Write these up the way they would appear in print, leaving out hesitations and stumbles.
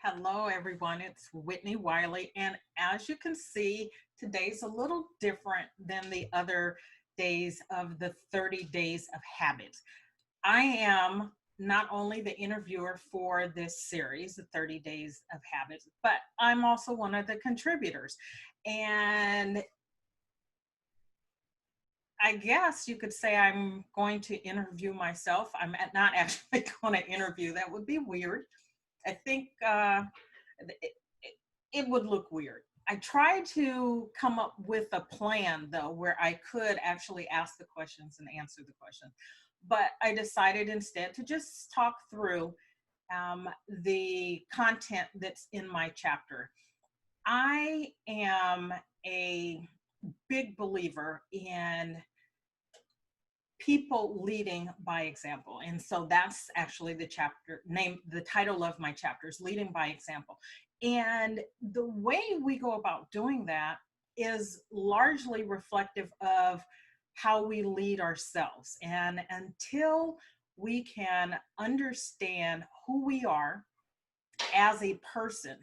Hello, everyone. It's Whitney Wiley. And as you can see, today's a little different than the other days of the 30 Days of Habits. I am not only the interviewer for this series, the 30 Days of Habits, but I'm also one of the contributors. And I guess you could say I'm going to interview myself. not actually going to interview, that would be weird. I think it, it would look weird. I tried to come up with a plan though, where I could actually ask the questions and answer the questions. But I decided instead to just talk through the content that's in my chapter. I am a big believer in people leading by example. And so that's actually the chapter name, the title of my chapter is Leading by Example. And the way we go about doing that is largely reflective of how we lead ourselves. And until we can understand who we are as a person,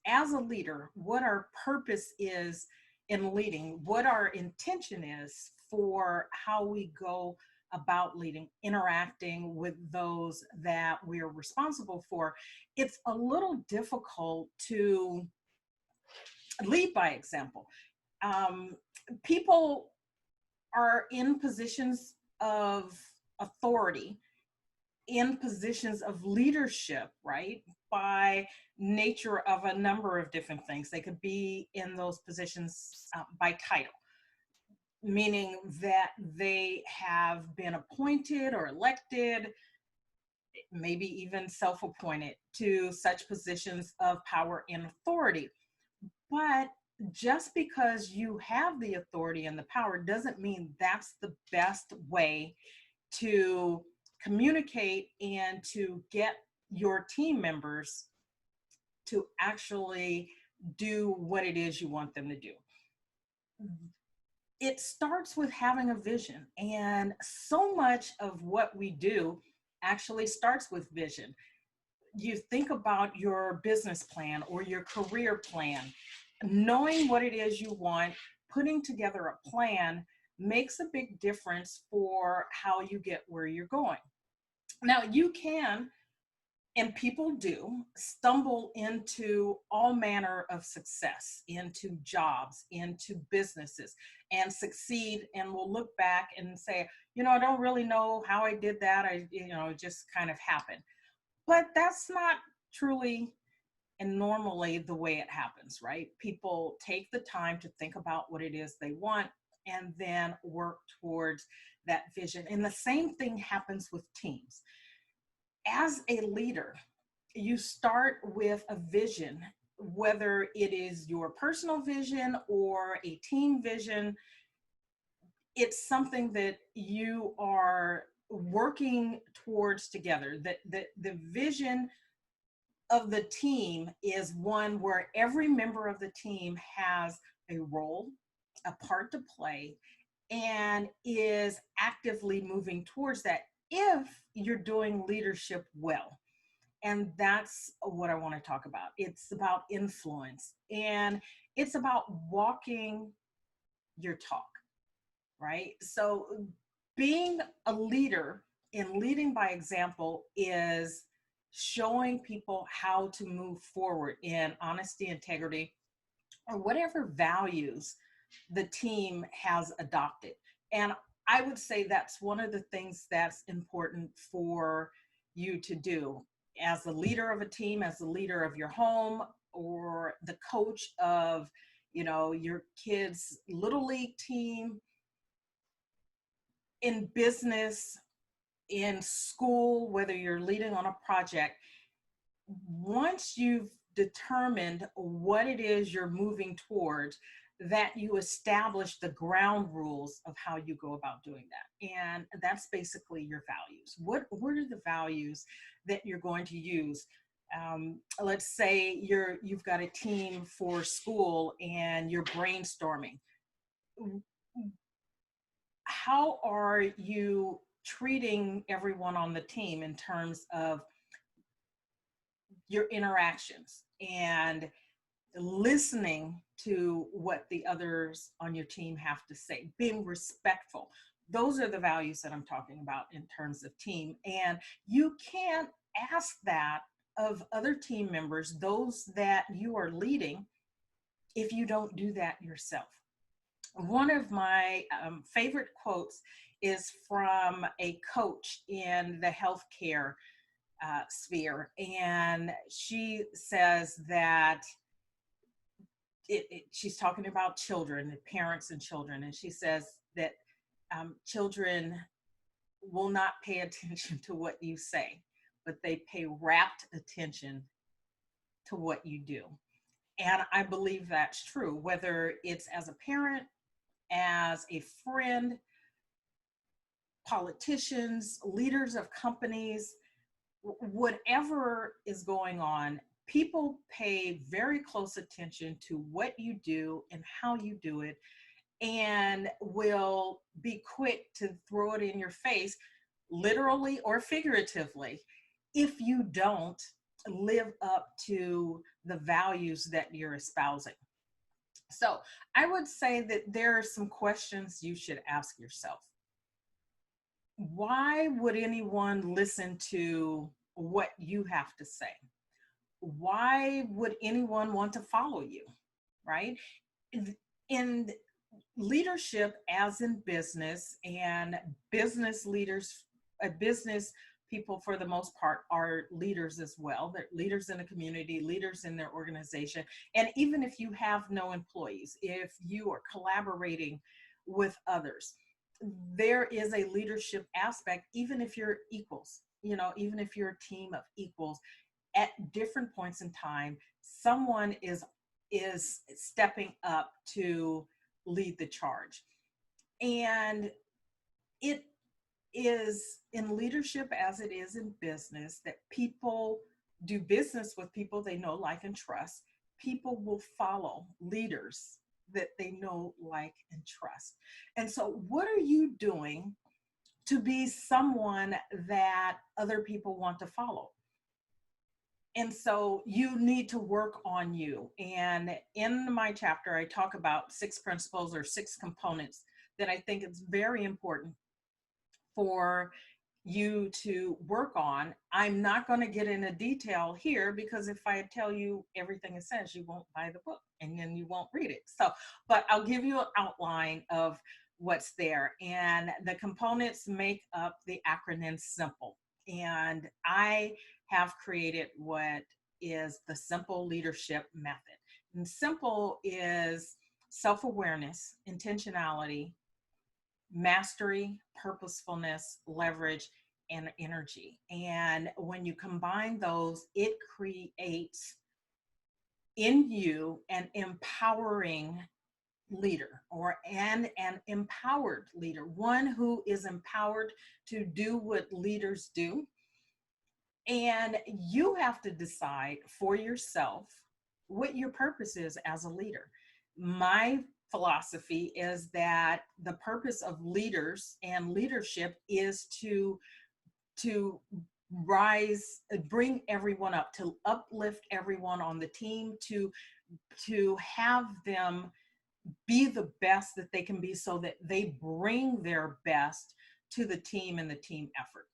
as a leader, what our purpose is in leading, what our intention is for how we go about leading, interacting with those that we're responsible for, it's a little difficult to lead by example. Um, People are in positions of authority, in positions of leadership, right? By nature of a number of different things. They could be in those positions by title, meaning that they have been appointed or elected, maybe even self appointed to such positions of power and authority. But just because you have the authority and the power doesn't mean that's the best way to communicate and to get your team members to actually do what it is you want them to do. It starts with having a vision, and so much of what we do actually starts with vision. You think about your business plan or your career plan, knowing what it is you want, putting together a plan makes a big difference for how you get where you're going. Now, you can, and people do, stumble into all manner of success, into jobs, into businesses, and succeed, and will look back and say, I don't really know how I did that. It just kind of happened. But that's not truly and normally the way it happens, right? People take the time to think about what it is they want and then work towards that vision. And the same thing happens with teams. As a leader, you start with a vision, whether it is your personal vision or a team vision. It's something that you are working towards together. The vision of the team is one where every member of the team has a role, a part to play, and is actively moving towards that if you're doing leadership well. And that's what I want to talk about. It's about influence, and it's about walking your talk, right? So being a leader and leading by example is showing people how to move forward in honesty, integrity, or whatever values the team has adopted. And I would say that's one of the things that's important for you to do as the leader of a team, as the leader of your home, or the coach of, your kids' little league team, in business, in school, whether you're leading on a project. Once you've determined what it is you're moving towards, that you establish the ground rules of how you go about doing that. And that's basically your values. What are the values that you're going to use? Let's say you've got a team for school and you're brainstorming. How are you treating everyone on the team in terms of your interactions and listening to what the others on your team have to say, being respectful. Those are the values that I'm talking about in terms of team. And you can't ask that of other team members, those that you are leading, if you don't do that yourself. One of my favorite quotes is from a coach in the healthcare sphere. And she says that she's talking about children, parents and children, and she says that children will not pay attention to what you say, but they pay rapt attention to what you do. And I believe that's true, whether it's as a parent, as a friend, politicians, leaders of companies, whatever is going on, people pay very close attention to what you do and how you do it, and will be quick to throw it in your face, literally or figuratively, if you don't live up to the values that you're espousing. So I would say that there are some questions you should ask yourself. Why would anyone listen to what you have to say? Why would anyone want to follow you, right? In leadership, as in business, and business leaders, business people for the most part are leaders as well. They're leaders in a community, leaders in their organization. And even if you have no employees, if you are collaborating with others, there is a leadership aspect, even if you're equals, even if you're a team of equals, at different points in time, someone is stepping up to lead the charge. And it is in leadership as it is in business that people do business with people they know, like, and trust. People will follow leaders that they know, like, and trust. And so what are you doing to be someone that other people want to follow? And so you need to work on you. And in my chapter, I talk about 6 principles or 6 components that I think it's very important for you to work on. I'm not going to get into detail here, because if I tell you everything it says, you won't buy the book and then you won't read it. So, but I'll give you an outline of what's there. And the components make up the acronym SIMPLE. And I have created what is the Simple Leadership Method. And SIMPLE is self-awareness, intentionality, mastery, purposefulness, leverage, and energy. And when you combine those, it creates in you an empowering leader, or an empowered leader, one who is empowered to do what leaders do. And you have to decide for yourself what your purpose is as a leader. My philosophy is that the purpose of leaders and leadership is to rise, bring everyone up, to uplift everyone on the team, to have them be the best that they can be, so that they bring their best to the team and the team effort.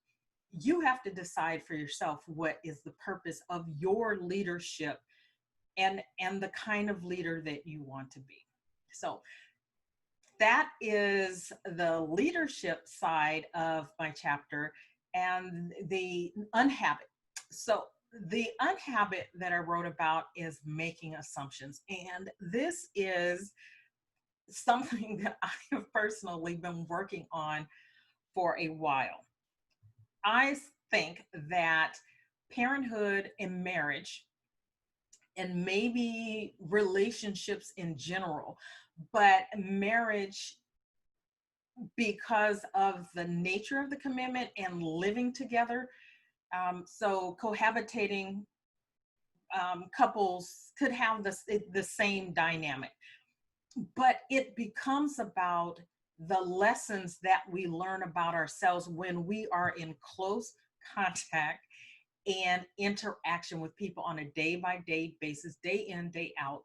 You have to decide for yourself what is the purpose of your leadership, and the kind of leader that you want to be. So that is the leadership side of my chapter. And the unhabit. So the unhabit that I wrote about is making assumptions. And this is something that I have personally been working on for a while. I think that parenthood and marriage, and maybe relationships in general, but marriage, because of the nature of the commitment and living together, so cohabitating couples could have the same dynamic, but it becomes about the lessons that we learn about ourselves when we are in close contact and interaction with people on a day by day basis, day in, day out.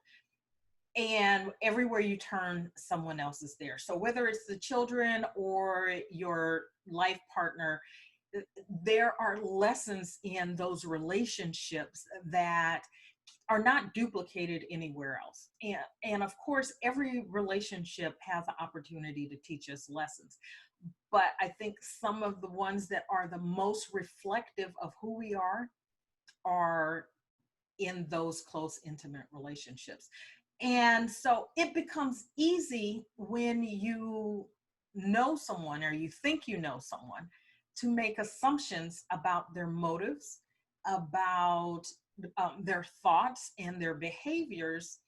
And everywhere you turn, someone else is there. So whether it's the children or your life partner, there are lessons in those relationships that are not duplicated anywhere else. And of course, every relationship has the opportunity to teach us lessons. But I think some of the ones that are the most reflective of who we are in those close, intimate relationships. And so it becomes easy when you know someone or you think you know someone to make assumptions about their motives, about their thoughts and their behaviors.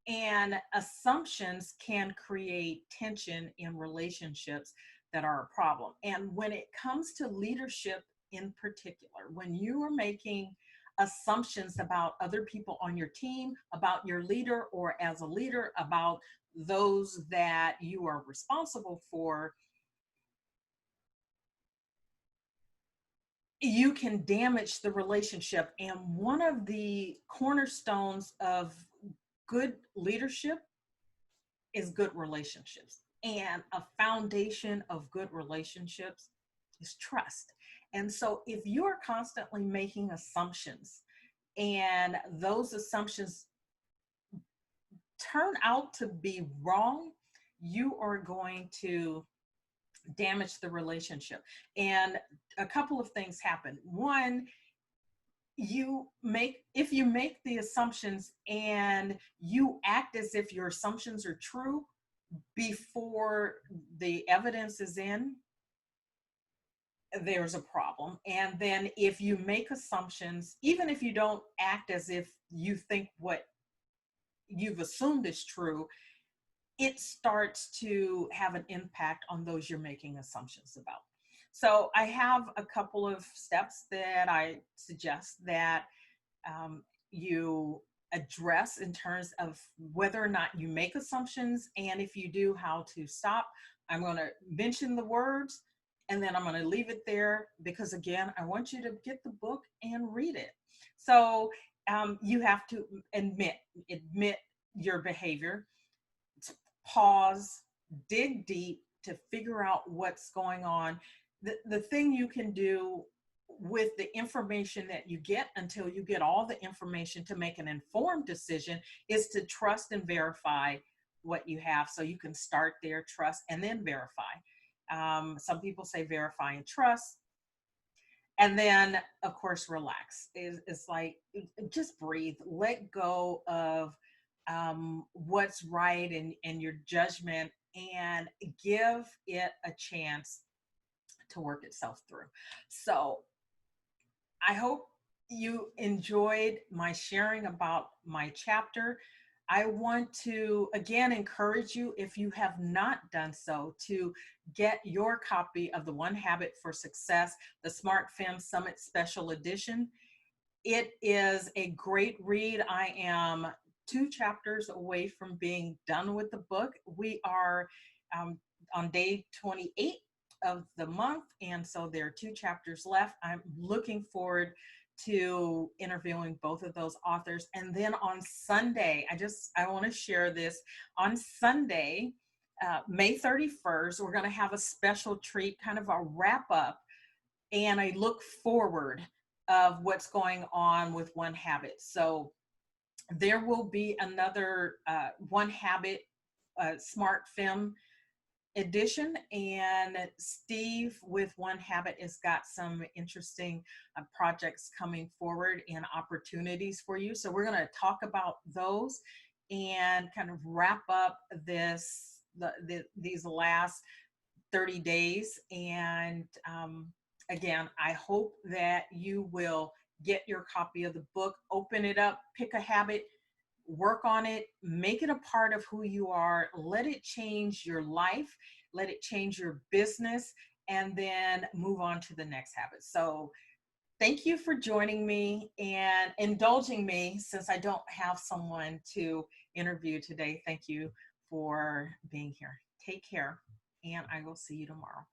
And assumptions can create tension in relationships that are a problem. And when it comes to leadership in particular, when you are making assumptions about other people on your team, about your leader, or as a leader, about those that you are responsible for, you can damage the relationship. And one of the cornerstones of good leadership is good relationships. And a foundation of good relationships is trust. And so if you're constantly making assumptions and those assumptions turn out to be wrong, you are going to damage the relationship. And a couple of things happen. One, if you make the assumptions and you act as if your assumptions are true before the evidence is in, there's a problem. And then if you make assumptions, even if you don't act as if you think what you've assumed is true, it starts to have an impact on those you're making assumptions about. So I have a couple of steps that I suggest that you address in terms of whether or not you make assumptions, and if you do, how to stop. I'm going to mention the words and then I'm going to leave it there because, again, I want you to get the book and read it. So you have to admit your behavior, pause, dig deep to figure out what's going on. The thing you can do with the information that you get until you get all the information to make an informed decision is to trust and verify what you have. So you can start there, trust, and then verify. Some people say verify and trust. And then, of course, relax. It's like, just breathe, let go of what's right and your judgment, and give it a chance to work itself through. So I hope you enjoyed my sharing about my chapter. I want to again encourage you, if you have not done so, to get your copy of the One Habit for Success, the Smart Fem Summit Special Edition. It is a great read. I am 2 chapters away from being done with the book. We are on day 28 of the month, and so there are 2 chapters left. I'm looking forward to interviewing both of those authors. And then on Sunday, I want to share this. On Sunday, May 31st, we're going to have a special treat, kind of a wrap up and a look forward of what's going on with One Habit. So there will be another One Habit Smart Fem edition, and Steve with One Habit has got some interesting projects coming forward and opportunities for you. So we're going to talk about those and kind of wrap up these last 30 days. And again, I hope that you will get your copy of the book, open it up, pick a habit, work on it, make it a part of who you are, let it change your life, let it change your business, and then move on to the next habit. So thank you for joining me and indulging me since I don't have someone to interview today. Thank you for being here. Take care, and I will see you tomorrow.